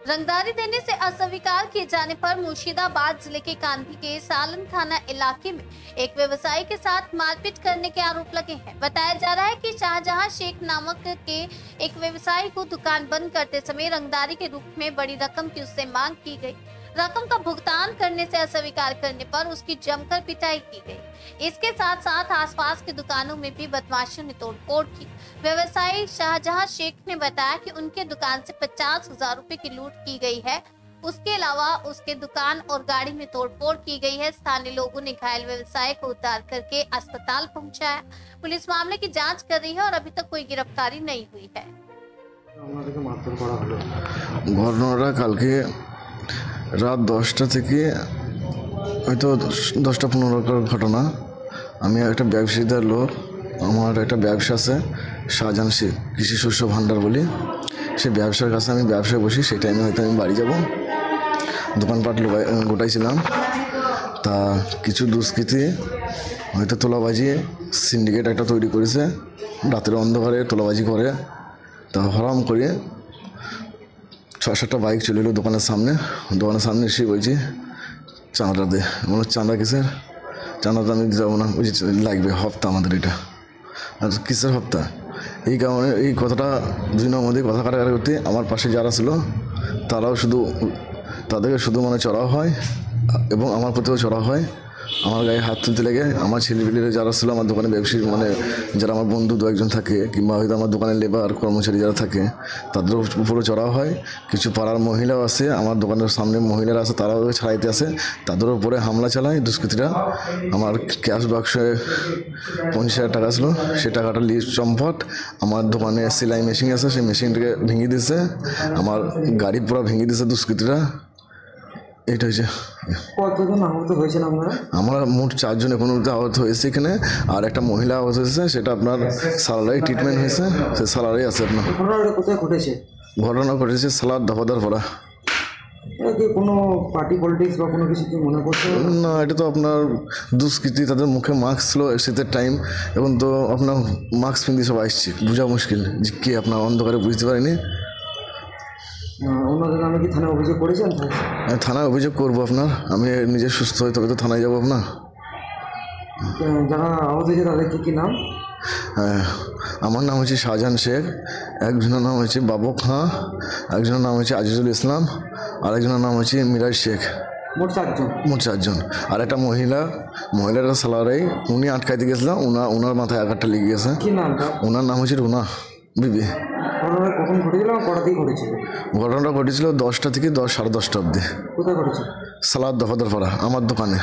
रंगदारी देने से अस्वीकार किए जाने पर मुर्शिदाबाद जिले के कांधी के सालन थाना इलाके में एक व्यवसायी के साथ मारपीट करने के आरोप लगे हैं। बताया जा रहा है कि शाहजहां शेख नामक के एक व्यवसायी को दुकान बंद करते समय रंगदारी के रूप में बड़ी रकम की उससे मांग की गई। रकम का भुगतान करने से अस्वीकार करने पर उसकी जमकर पिटाई की गई। इसके साथ साथ आसपास की दुकानों में भी बदमाशों ने तोड़फोड़ की। व्यवसायी शाहजहां शेख ने बताया कि उनके दुकान से 50,000 रुपए की लूट की गई है। उसके अलावा उसके दुकान और गाड़ी में तोड़फोड़ की गई है। स्थानीय लोगों ने घायल व्यवसायी को उद्धार करके अस्पताल पहुंचाया। पुलिस मामले की जांच कर रही है और अभी तक कोई गिरफ्तारी नहीं हुई है। ঘটনাটা কালকে রাত 10টা থেকে হয়তো 10টা-15টার ঘটনা। আমি একটা ব্যবসায়ীদের লোক, আমার একটা ব্যবসা আছে শাহজাহান শেখ কৃষি শস্য ভাণ্ডার বলি। সেই ব্যবসার কাছে আমি ব্যবসায় বসি। সেই টাইমে হয়তো আমি বাড়ি যাব, দোকানপাট গোটাইছিলাম। তা কিছু দুষ্কৃতী হয়তো তোলাবাজি সিন্ডিকেট একটা তৈরি করেছে, রাতের অন্ধকারে তোলাবাজি করে। তা হরাম করে 6-7টা বাইক চলে এলো দোকানের সামনে এসে বলছি চাঁদাটা দে। মানে চাঁদা কিসের? চাঁদাটা আমি দিতে যাবো না, ওই লাগবে হপ্তা আমাদের এটা। আর কিসের হপ্তা? এই কারণে এই কথাটা দুজনের মধ্যে কথা কাটাকাটি করতে আমার পাশে যারা ছিল তাদেরকে শুধু মানে চড়াও হয় এবং আমার প্রতিও চড়াও হয়। আমার গায়ে হাত তুলতে লেগে আমার ছেলেপিলেরা যারা ছিল আমার দোকানে ব্যবসায়ী, মানে যারা আমার বন্ধু 2-1জন থাকে কিংবা হয়তো আমার দোকানের লেবার কর্মচারী যারা থাকে তাদের উপরে চড়া হয়। কিছু পাড়ার মহিলাও আছে, আমার দোকানের সামনে মহিলারা আছে, তারাও ছাড়াইতে আসে। তাদের উপরে হামলা চালায় দুষ্কৃতীরা। আমার ক্যাশ বাক্সে 50,000 টাকা ছিল, সেই টাকাটা নিয়ে চম্পট আমার দোকানে সেলাই মেশিন আছে, সেই মেশিনটাকে ভেঙে দিয়েছে। আমার গাড়ি পুরো ভেঙে দিয়েছে দুষ্কৃতীরা। এটা হয়েছে। কতজন আহত হয়েছেন আপনারা? আমরা মোট 4 জন এখন আহত হয়েছে এখানে, আর একটা মহিলা আহত হয়েছে, সেটা আপনার সালারাই ট্রিটমেন্ট হয়েছে, সে সালারাই আছে আপনার। ঘটনাটা কোথায় ঘটেছে? ঘটনা ঘটেছে সালার দফাদার পাড়া। কোনো পার্টি পলিটিক্স বা কোনো কিছু কি মনে করছে না? এটা তো আপনার দুষ্কৃতী, তাদের মুখে মাস্ক ছিল শীতের টাইম, এখন তো আপনার মাস্ক পিন্দি সব আসছে, বোঝা মুশকিল যে কে আপনার অন্ধকারে বুঝতে পারিনি। ওনাদের নামে কি থানায় অভিযোগ করেছেন? থানায় অভিযোগ করবো আপনার, আমি নিজে সুস্থ হই তবে তো থানায় যাবো আপনার। যারা আহত হয়েছে তাদের কি নাম? আমার নাম হচ্ছে শাহজাহান শেখ, একজনের নাম হচ্ছে বাবু খাঁ, একজনের নাম হচ্ছে আজিজুল ইসলাম, আর একজনের নাম হচ্ছে মিরাজ শেখ। মোট 4 জন। আর একটা মহিলাটা সালারাই, উনি আটকাইতে গেছিলাম, ওনার মাথায় আঘাতটা লেগে গেছে। কি নামটা? ওনার নাম হচ্ছে রুনা বিবি। ঘটনাটা কখন ঘটেছিল? কটাতেই ঘটেছিল? ঘটনাটা ঘটেছিল 10টা থেকে 10, সাড়ে 10টা অবধি। কোথায় ঘটেছে? সালাদ দফাদার পাড়া আমার দোকানে।